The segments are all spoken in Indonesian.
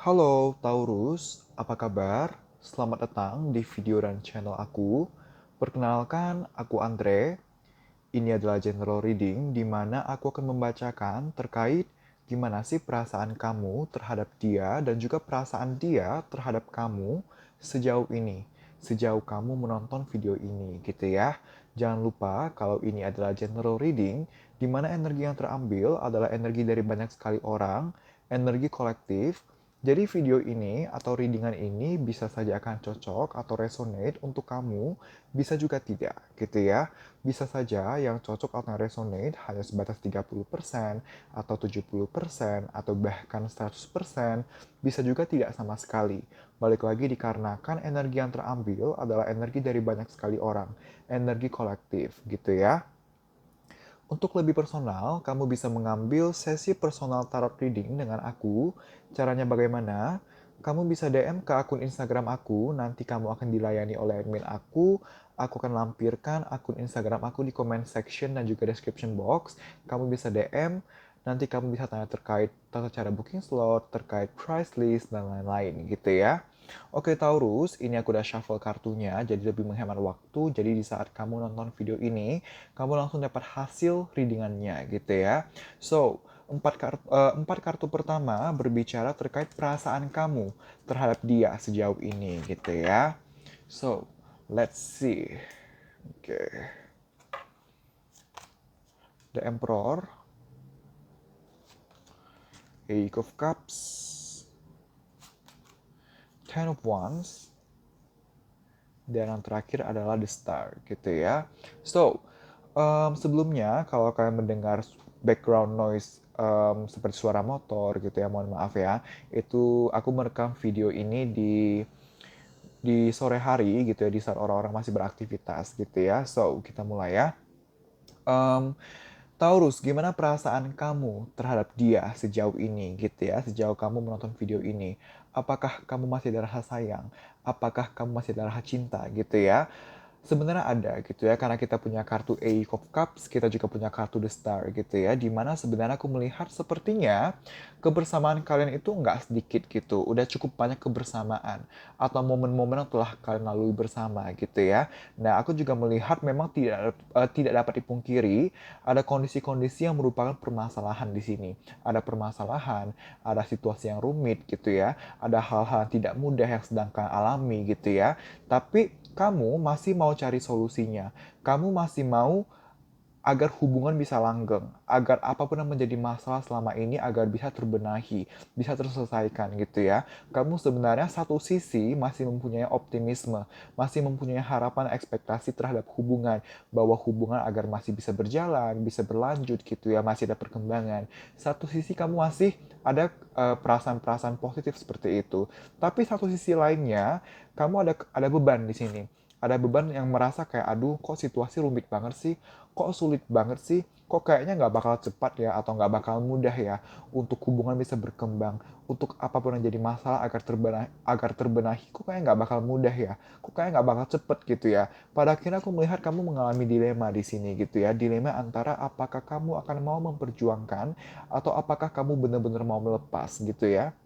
Halo Taurus, apa kabar? Selamat datang di video dan channel aku. Perkenalkan, aku Andre. Ini adalah general reading di mana aku akan membacakan terkait gimana sih perasaan kamu terhadap dia dan juga perasaan dia terhadap kamu sejauh ini. Sejauh kamu menonton video ini gitu ya. Jangan lupa kalau ini adalah general reading di mana energi yang terambil adalah energi dari banyak sekali orang, energi kolektif. Jadi video ini atau readingan ini bisa saja akan cocok atau resonate untuk kamu, bisa juga tidak gitu ya. Bisa saja yang cocok atau resonate hanya sebatas 30% atau 70% atau bahkan 100%, bisa juga tidak sama sekali. Balik lagi dikarenakan energi yang terambil adalah energi dari banyak sekali orang, energi kolektif gitu ya. Untuk lebih personal, kamu bisa mengambil sesi personal tarot reading dengan aku. Caranya bagaimana? Kamu bisa DM ke akun Instagram aku, nanti kamu akan dilayani oleh admin aku. Aku akan lampirkan akun Instagram aku di comment section dan juga description box. Kamu bisa DM, nanti kamu bisa tanya terkait tata cara booking slot, terkait price list, dan lain-lain gitu ya. Oke Taurus, ini aku udah shuffle kartunya, jadi lebih menghemat waktu. Jadi di saat kamu nonton video ini, kamu langsung dapat hasil readingannya gitu ya. So, empat kartu pertama berbicara terkait perasaan kamu terhadap dia sejauh ini gitu ya. So, let's see. Oke, The Emperor, Eight of Cups, Ten of Wands, dan yang terakhir adalah The Star gitu ya. So, sebelumnya kalau kalian mendengar background noise seperti suara motor gitu ya, mohon maaf ya. Itu aku merekam video ini di sore hari gitu ya, di saat orang-orang masih beraktivitas gitu ya. So, kita mulai ya. Um, Taurus, gimana perasaan kamu terhadap dia sejauh ini gitu ya, sejauh kamu menonton video ini? Apakah kamu masih ada rasa sayang? Apakah kamu masih ada rasa cinta gitu ya? Sebenarnya ada gitu ya, karena kita punya kartu Ace of Cups, kita juga punya kartu The Star gitu ya, dimana sebenarnya aku melihat sepertinya kebersamaan kalian itu nggak sedikit gitu, udah cukup banyak kebersamaan atau momen-momen yang telah kalian lalui bersama gitu ya. Nah, aku juga melihat memang tidak dapat dipungkiri ada kondisi-kondisi yang merupakan permasalahan di sini. Ada permasalahan, ada situasi yang rumit gitu ya, ada hal-hal tidak mudah yang sedang kalian alami gitu ya. Tapi kamu masih mau cari solusinya. Kamu masih mau agar hubungan bisa langgeng, agar apapun yang menjadi masalah selama ini agar bisa terbenahi, bisa terselesaikan gitu ya. Kamu sebenarnya satu sisi masih mempunyai optimisme, masih mempunyai harapan ekspektasi terhadap hubungan, bahwa hubungan agar masih bisa berjalan, bisa berlanjut gitu ya, masih ada perkembangan. Satu sisi kamu masih ada perasaan-perasaan positif seperti itu. Tapi satu sisi lainnya, kamu ada beban di sini. Ada beban yang merasa kayak, aduh kok situasi rumit banget sih, kok sulit banget sih, kok kayaknya nggak bakal cepat ya, atau nggak bakal mudah ya untuk hubungan bisa berkembang, untuk apapun yang jadi masalah agar terbenahi, kok kayaknya nggak bakal mudah ya, kok kayaknya nggak bakal cepet gitu ya. Pada akhirnya aku melihat kamu mengalami dilema di sini gitu ya, dilema antara apakah kamu akan mau memperjuangkan atau apakah kamu benar-benar mau melepas gitu ya.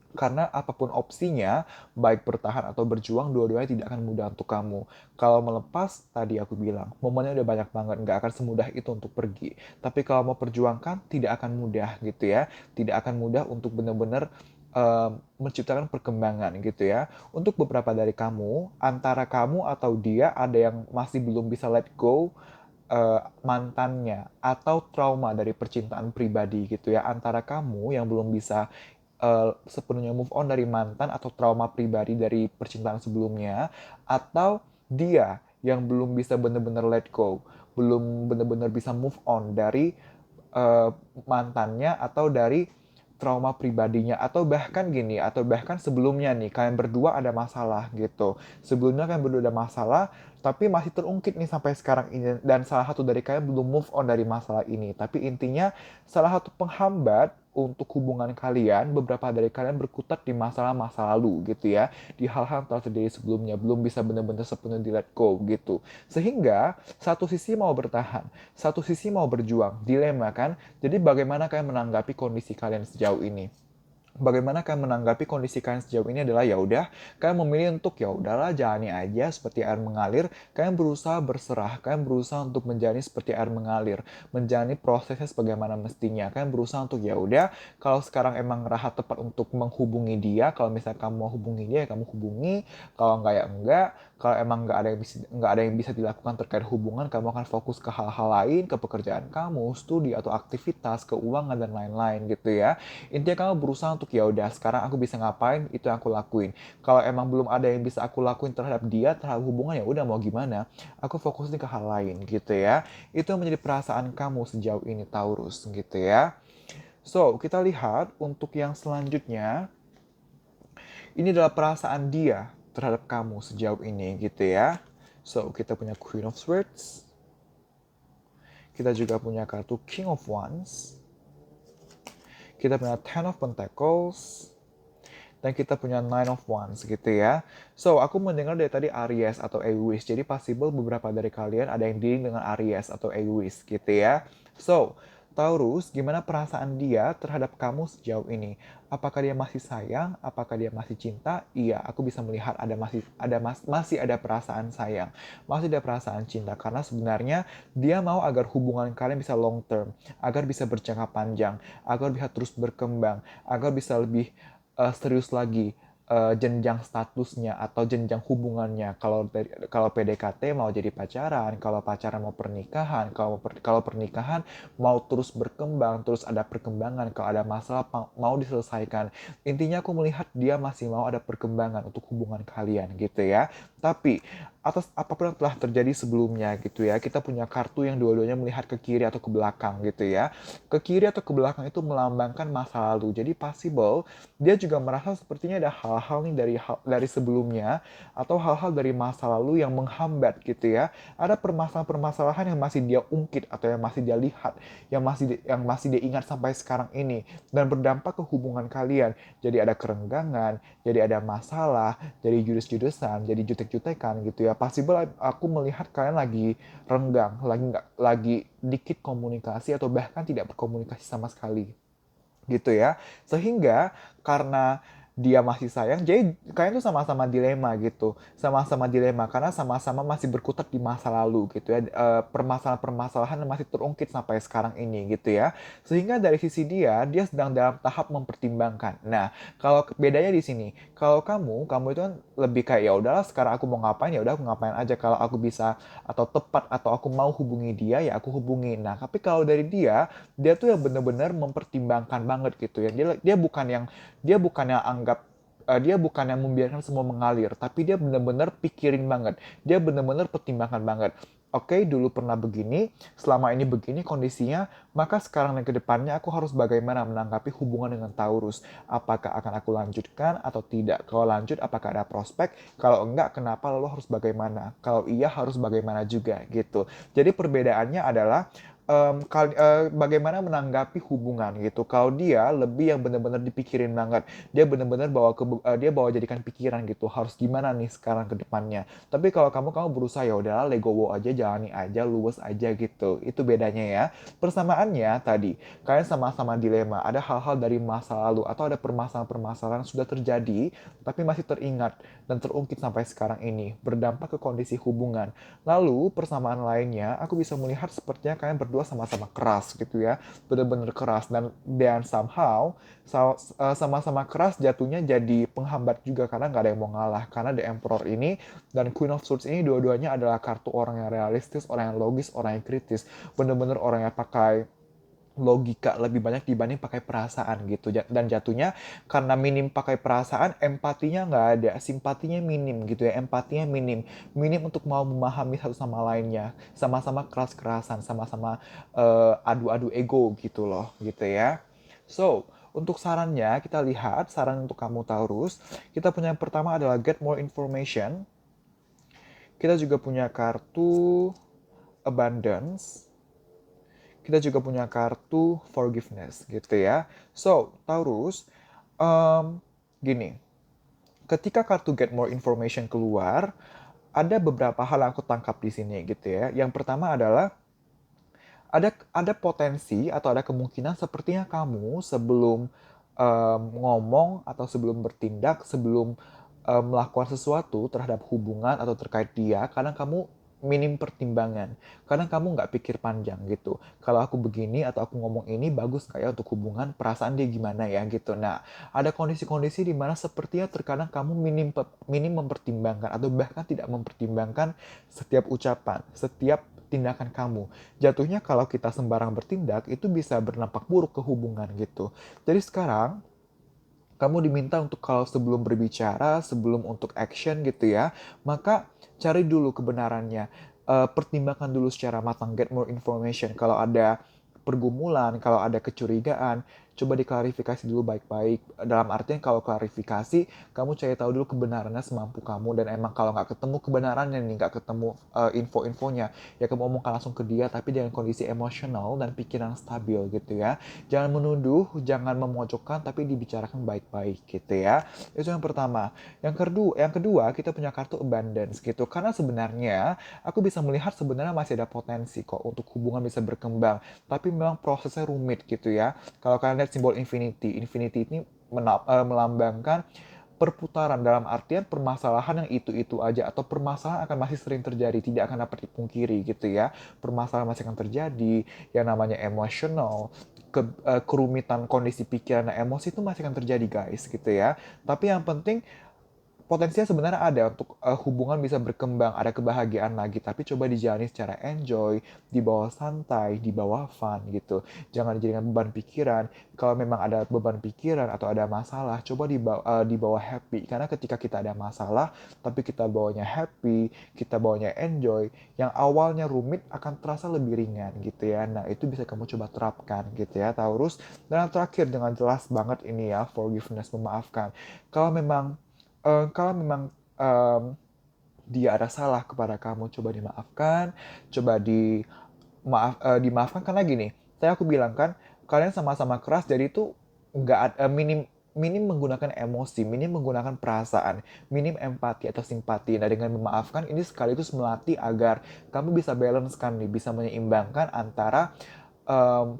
Karena apapun opsinya, baik bertahan atau berjuang, dua-duanya tidak akan mudah untuk kamu. Kalau melepas, tadi aku bilang, momennya udah banyak banget, nggak akan semudah itu untuk pergi. Tapi kalau mau perjuangkan, tidak akan mudah gitu ya. Tidak akan mudah untuk benar-benar menciptakan perkembangan gitu ya. Untuk beberapa dari kamu, antara kamu atau dia ada yang masih belum bisa let go mantannya atau trauma dari percintaan pribadi gitu ya, antara kamu yang belum bisa sepenuhnya move on dari mantan atau trauma pribadi dari percintaan sebelumnya, atau dia yang belum bisa benar-benar let go, belum benar-benar bisa move on dari eh, mantannya atau dari trauma pribadinya, atau bahkan gini, atau bahkan sebelumnya nih kalian berdua ada masalah gitu, sebelumnya kalian berdua ada masalah tapi masih terungkit nih sampai sekarang ini, dan salah satu dari kalian belum move on dari masalah ini. Tapi intinya salah satu penghambat untuk hubungan kalian, beberapa dari kalian berkutat di masalah-masa lalu gitu ya, di hal-hal yang telah terjadi sebelumnya, belum bisa benar-benar sepenuhnya di let go gitu. Sehingga satu sisi mau bertahan, satu sisi mau berjuang, dilema kan. Jadi bagaimana kalian menanggapi kondisi kalian sejauh ini? Bagaimana kalian menanggapi kondisi kalian sejauh ini adalah ya udah, kalian memilih untuk ya udahlah jalani aja seperti air mengalir. Kalian berusaha berserah, kalian berusaha untuk menjalani seperti air mengalir, menjalani prosesnya sebagaimana mestinya. Kalian berusaha untuk ya udah, kalau sekarang emang rahat tepat untuk menghubungi dia, kalau misalnya kamu mau hubungi dia, ya kamu hubungi. Kalau enggak ya enggak. Kalau emang nggak ada yang bisa dilakukan terkait hubungan, kamu akan fokus ke hal-hal lain, ke pekerjaan kamu, studi atau aktivitas, keuangan dan lain-lain gitu ya. Intinya kamu berusaha untuk ya udah sekarang aku bisa ngapain itu yang aku lakuin. Kalau emang belum ada yang bisa aku lakuin terhadap dia, terhadap hubungan, ya udah mau gimana, aku fokusin ke hal lain gitu ya. Itu yang menjadi perasaan kamu sejauh ini Taurus gitu ya. So kita lihat untuk yang selanjutnya, ini adalah perasaan dia terhadap kamu sejauh ini gitu ya. So kita punya Queen of Swords, kita juga punya kartu King of Wands, kita punya Ten of Pentacles, dan kita punya Nine of Wands gitu ya. So, aku mendengar dari tadi Aries atau egois. Jadi possible beberapa dari kalian ada yang dealing dengan Aries atau egois gitu ya. So, Taurus, gimana perasaan dia terhadap kamu sejauh ini? Apakah dia masih sayang? Apakah dia masih cinta? Iya, aku bisa melihat masih ada perasaan sayang, masih ada perasaan cinta karena sebenarnya dia mau agar hubungan kalian bisa long term, agar bisa berjangka panjang, agar bisa terus berkembang, agar bisa lebih serius lagi jenjang statusnya atau jenjang hubungannya. Kalau PDKT mau jadi pacaran, kalau pacaran mau pernikahan, kalau pernikahan mau terus berkembang, terus ada perkembangan, kalau ada masalah mau diselesaikan. Intinya aku melihat dia masih mau ada perkembangan untuk hubungan kalian gitu ya. Tapi atas apapun yang telah terjadi sebelumnya gitu ya, kita punya kartu yang dua-duanya melihat ke kiri atau ke belakang gitu ya. Ke kiri atau ke belakang itu melambangkan masa lalu. Jadi possible dia juga merasa sepertinya ada hal-hal nih dari sebelumnya atau hal-hal dari masa lalu yang menghambat gitu ya. Ada permasalahan-permasalahan yang masih dia ungkit atau yang masih dia lihat, yang masih dia ingat sampai sekarang ini dan berdampak ke hubungan kalian. Jadi ada kerenggangan, jadi ada masalah, jadi judes-judesan, jadi jutek-jutekan gitu ya. Possible aku melihat kalian lagi renggang, lagi dikit komunikasi atau bahkan tidak berkomunikasi sama sekali gitu ya. Sehingga karena dia masih sayang, jadi kalian tuh sama-sama dilema gitu. Sama-sama dilema karena sama-sama masih berkutat di masa lalu gitu ya. Permasalahan-permasalahan yang masih terungkit sampai sekarang ini gitu ya. Sehingga dari sisi dia sedang dalam tahap mempertimbangkan. Nah, kalau bedanya di sini, kalau kamu itu kan lebih kayak ya udahlah sekarang aku mau ngapain ya udah aku ngapain aja kalau aku bisa atau tepat atau aku mau hubungi dia ya aku hubungi. Nah, tapi kalau dari dia tuh yang benar-benar mempertimbangkan banget gitu ya. Dia bukan yang anggap dia bukan yang membiarkan semua mengalir, tapi dia benar-benar pikirin banget. Dia benar-benar pertimbangkan banget. Oke, dulu pernah begini, selama ini begini kondisinya, maka sekarang dan ke depannya aku harus bagaimana menanggapi hubungan dengan Taurus. Apakah akan aku lanjutkan atau tidak? Kalau lanjut, apakah ada prospek? Kalau enggak, kenapa lalu harus bagaimana? Kalau iya, harus bagaimana juga gitu. Jadi perbedaannya adalah bagaimana menanggapi hubungan gitu. Kalau dia lebih yang benar-benar dipikirin banget, dia bawa jadikan pikiran gitu. Harus gimana nih sekarang ke depannya. Tapi kalau kamu berusaha ya udahlah legowo aja, jalani aja, luwes aja gitu. Itu bedanya ya. Persamaannya tadi, kalian sama-sama dilema. Ada hal-hal dari masa lalu atau ada permasalahan-permasalahan yang sudah terjadi tapi masih teringat dan terungkit sampai sekarang ini, berdampak ke kondisi hubungan. Lalu persamaan lainnya, aku bisa melihat sepertinya kalian berdua sama-sama keras gitu ya, benar-benar keras dan somehow sama-sama keras jatuhnya jadi penghambat juga karena nggak ada yang mau ngalah karena The Emperor ini dan Queen of Swords ini dua-duanya adalah kartu orang yang realistis, orang yang logis, orang yang kritis, benar-benar orang yang pakai logika lebih banyak dibanding pakai perasaan gitu dan jatuhnya karena minim pakai perasaan empatinya nggak ada simpatinya minim gitu ya empatinya minim untuk mau memahami satu sama lainnya sama-sama keras-kerasan sama-sama adu-adu ego gitu loh gitu ya. So untuk sarannya kita lihat saran untuk kamu Taurus, kita punya yang pertama adalah get more information, kita juga punya kartu abundance, kita juga punya kartu forgiveness gitu ya. So, Taurus, um, gini, ketika kartu get more information keluar, ada beberapa hal yang aku tangkap di sini gitu ya. Yang pertama adalah ada potensi atau ada kemungkinan sepertinya kamu sebelum ngomong atau sebelum bertindak, sebelum melakukan sesuatu terhadap hubungan atau terkait dia, kadang kamu minim pertimbangan. Kadang kamu nggak pikir panjang gitu. Kalau aku begini atau aku ngomong ini bagus kayak untuk hubungan, perasaan dia gimana ya gitu. Nah, ada kondisi-kondisi di mana sepertinya terkadang kamu minim mempertimbangkan atau bahkan tidak mempertimbangkan setiap ucapan, setiap tindakan kamu. Jatuhnya kalau kita sembarang bertindak itu bisa berdampak buruk ke hubungan gitu. Jadi sekarang kamu diminta untuk kalau sebelum berbicara, sebelum untuk action gitu ya, maka cari dulu kebenarannya. Pertimbangkan dulu secara matang, get more information. Kalau ada pergumulan, kalau ada kecurigaan, coba diklarifikasi dulu baik-baik. Dalam artian kalau klarifikasi, kamu cari tahu dulu kebenarannya semampu kamu. Dan emang kalau nggak ketemu kebenarannya nih, nggak ketemu info-infonya, ya kamu omongkan langsung ke dia, tapi dengan kondisi emosional dan pikiran stabil gitu ya. Jangan menuduh, jangan memojokkan, tapi dibicarakan baik-baik gitu ya. Itu yang pertama. Yang kedua kita punya kartu abundance gitu. Karena sebenarnya aku bisa melihat sebenarnya masih ada potensi kok untuk hubungan bisa berkembang. Tapi memang prosesnya rumit gitu ya. Kalau kalian lihat simbol infinity, infinity ini melambangkan perputaran dalam artian permasalahan yang itu-itu aja atau permasalahan akan masih sering terjadi, tidak akan dapat dipungkiri gitu ya. Permasalahan masih akan terjadi, yang namanya emosional, kerumitan kondisi pikiran dan emosi itu masih akan terjadi guys gitu ya. Tapi yang penting potensinya sebenarnya ada untuk hubungan bisa berkembang, ada kebahagiaan lagi, tapi coba dijalani secara enjoy, di bawah santai, di bawah fun gitu. Jangan dijadikan beban pikiran. Kalau memang ada beban pikiran atau ada masalah, coba dibawa happy. Karena ketika kita ada masalah, tapi kita bawanya happy, kita bawanya enjoy, yang awalnya rumit akan terasa lebih ringan gitu ya. Nah, itu bisa kamu coba terapkan gitu ya, Taurus. Dan yang terakhir dengan jelas banget ini ya, forgiveness, memaafkan. Kalau memang kalau memang em, dia ada salah kepada kamu, coba dimaafkan, coba dimaafkan karena gini, tadi aku bilang kan, kalian sama-sama keras, jadi itu minim minim menggunakan emosi, minim menggunakan perasaan, minim empati atau simpati. Nah, dengan memaafkan ini sekaligus melatih agar kamu bisa balance kan nih, bisa menyeimbangkan antara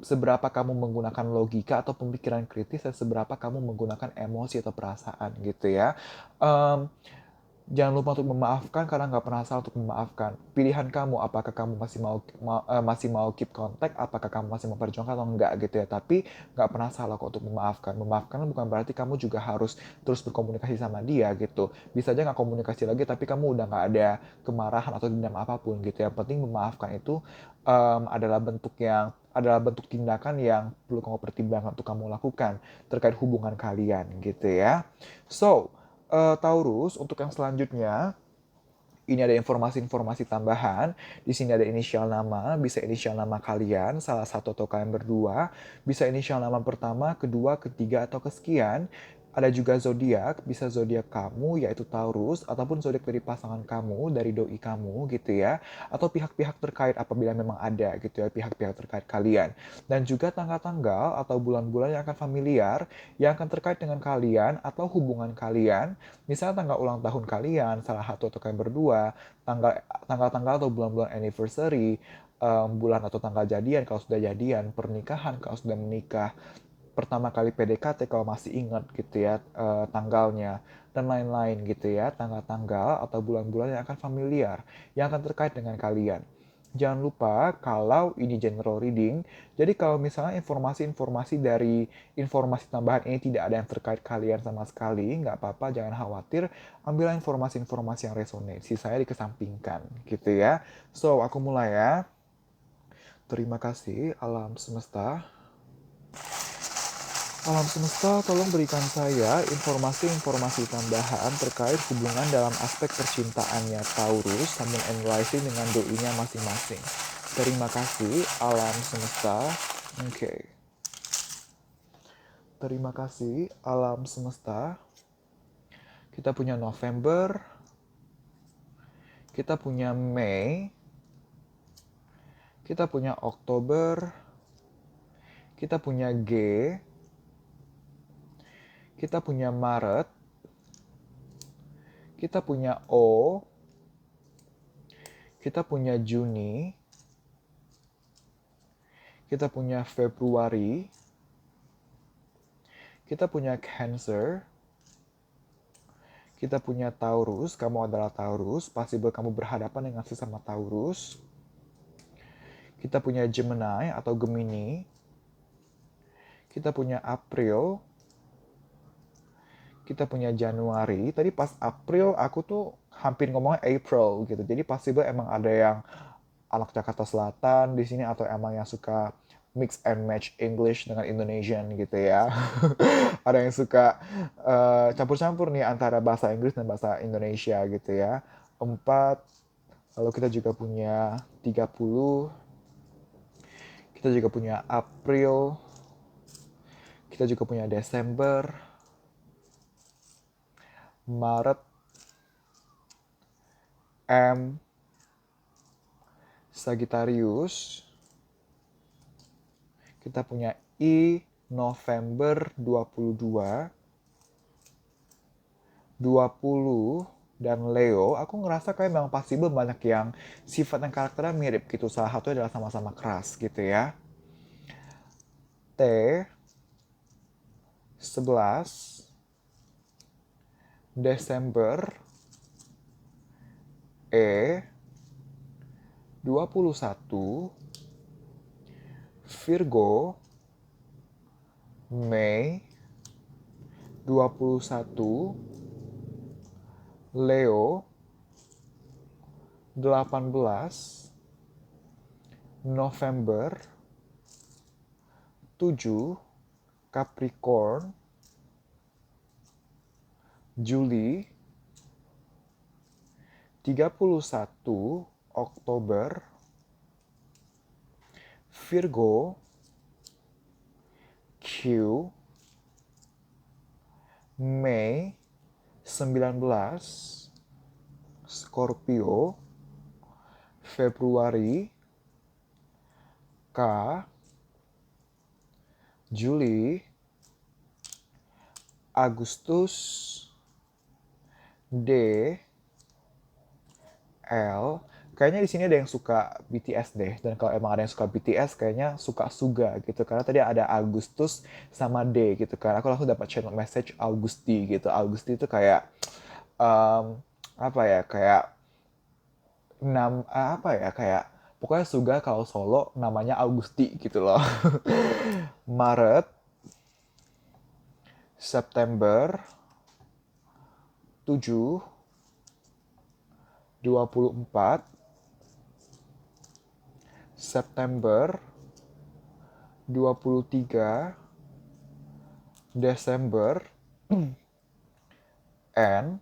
seberapa kamu menggunakan logika atau pemikiran kritis dan seberapa kamu menggunakan emosi atau perasaan gitu ya. Em, Jangan lupa untuk memaafkan karena nggak pernah salah untuk memaafkan. Pilihan kamu, apakah kamu masih mau keep contact, apakah kamu masih memperjuangkan atau enggak gitu ya. Tapi nggak pernah salah kok untuk memaafkan. Memaafkan bukan berarti kamu juga harus terus berkomunikasi sama dia gitu. Bisa aja nggak komunikasi lagi, tapi kamu udah nggak ada kemarahan atau dendam apapun gitu. Yang penting memaafkan itu adalah bentuk tindakan yang perlu kamu pertimbangkan untuk kamu lakukan terkait hubungan kalian gitu ya. So, Taurus, untuk yang selanjutnya, ini ada informasi-informasi tambahan. Di sini ada inisial nama, bisa inisial nama kalian, salah satu atau kalian berdua. Bisa inisial nama pertama, kedua, ketiga, atau kesekian. Ada juga zodiak, bisa zodiak kamu yaitu Taurus ataupun zodiak dari pasangan kamu, dari doi kamu gitu ya, atau pihak-pihak terkait apabila memang ada gitu ya, pihak-pihak terkait kalian. Dan juga tanggal-tanggal atau bulan-bulan yang akan familiar yang akan terkait dengan kalian atau hubungan kalian. Misalnya tanggal ulang tahun kalian, salah satu atau kalian berdua, tanggal-tanggal atau bulan-bulan anniversary, bulan atau tanggal jadian kalau sudah jadian, pernikahan kalau sudah menikah, pertama kali PDKT kalau masih ingat gitu ya tanggalnya, dan lain-lain gitu ya, tanggal-tanggal atau bulan-bulan yang akan familiar, yang akan terkait dengan kalian. Jangan lupa kalau ini general reading, jadi kalau misalnya informasi-informasi dari informasi tambahan ini tidak ada yang terkait kalian sama sekali, nggak apa-apa, jangan khawatir, ambillah informasi-informasi yang resonate, sisanya dikesampingkan gitu ya. So, aku mulai ya. Terima kasih alam semesta. Alam semesta, tolong berikan saya informasi-informasi tambahan terkait hubungan dalam aspek percintaannya Taurus, Sun and Rising dengan doinya masing-masing. Terima kasih, alam semesta. Oke. Terima kasih, alam semesta. Kita punya November, kita punya Mei, kita punya Oktober, kita punya G, kita punya Maret, kita punya O, kita punya Juni, kita punya Februari, Kita punya Cancer. Kita punya Taurus, kamu adalah Taurus, possible kamu berhadapan dengan sesama Taurus. Kita punya Gemini atau Gemini. Kita punya April. Kita punya Januari. Tadi pas April aku tuh hampir ngomongnya April gitu. Jadi possible emang ada yang anak Jakarta Selatan di sini atau emang yang suka mix and match English dengan Indonesian gitu ya. Ada yang suka campur-campur nih antara bahasa Inggris dan bahasa Indonesia gitu ya. 4, lalu kita juga punya 30, kita juga punya April, kita juga punya Desember, Maret, M, Sagittarius, kita punya I, November 22, 20, dan Leo. Aku ngerasa kayak memang possible banyak yang sifat dan karakternya mirip gitu. Salah satu adalah sama-sama keras gitu ya. T, 11, Desember, E, 21, Virgo, Mei, 21, Leo, 18, November, 7, Capricorn, Juli, 31, Oktober, Virgo, Q, Mei, 19, Scorpio, Februari, K, Juli, Agustus, D, L. Kayaknya di sini ada yang suka BTS deh. Dan kalau emang ada yang suka BTS, kayaknya suka Suga gitu. Karena tadi ada Agustus sama D gitu kan. Aku langsung dapat channel message Augusti gitu. Augusti itu kayak apa ya? Kayak apa ya? Kayak pokoknya Suga kalau solo namanya Augusti gitu loh. Maret, September, 7, 24, September, 23, Desember, N,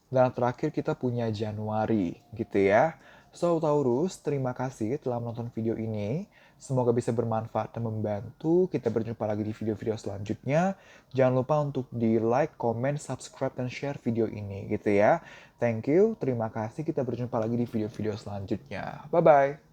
dan terakhir kita punya Januari gitu ya. So Taurus, terima kasih telah menonton video ini. Semoga bisa bermanfaat dan membantu. Kita berjumpa lagi di video-video selanjutnya. Jangan lupa untuk di like, comment, subscribe, dan share video ini gitu ya. Thank you, terima kasih. Kita berjumpa lagi di video-video selanjutnya. Bye-bye.